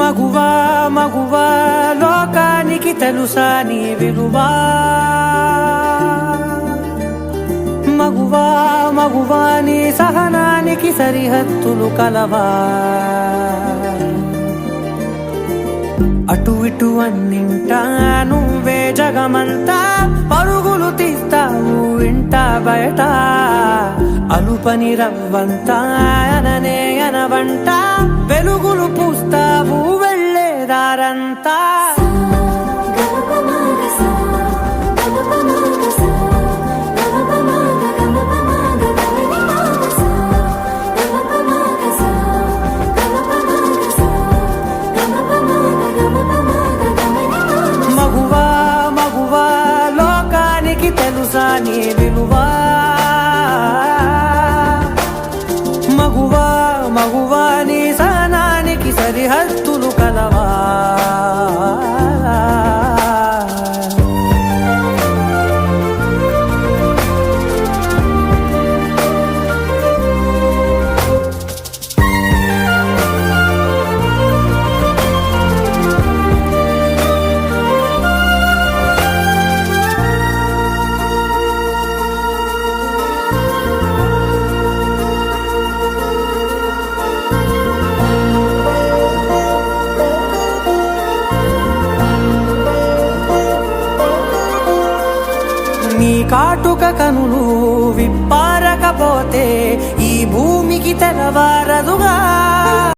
మగువా మగువా లోకానికి తెలుసా నీ విలువా, మగువా మగువా నీ సహనానికి సరిహద్దులు కలవా. అటు ఇటు అన్నింటా నువ్వే జగమంతా, పరుగులు తీస్తావు ఇంట బయట. అలుపని రవ్వంతా అననే అనవంట, వెలుగులు పూస్తావు వెళ్ళేదారంతా. మగువా మగువా లోకానికి తెలుసా నీ విలువా, మగువా మగువా నీ సహనానికి సరిహద్దులు కలవా. నీ కాటుక కనులు విప్పారకపోతే ఈ భూమికి తెలవారదుగా.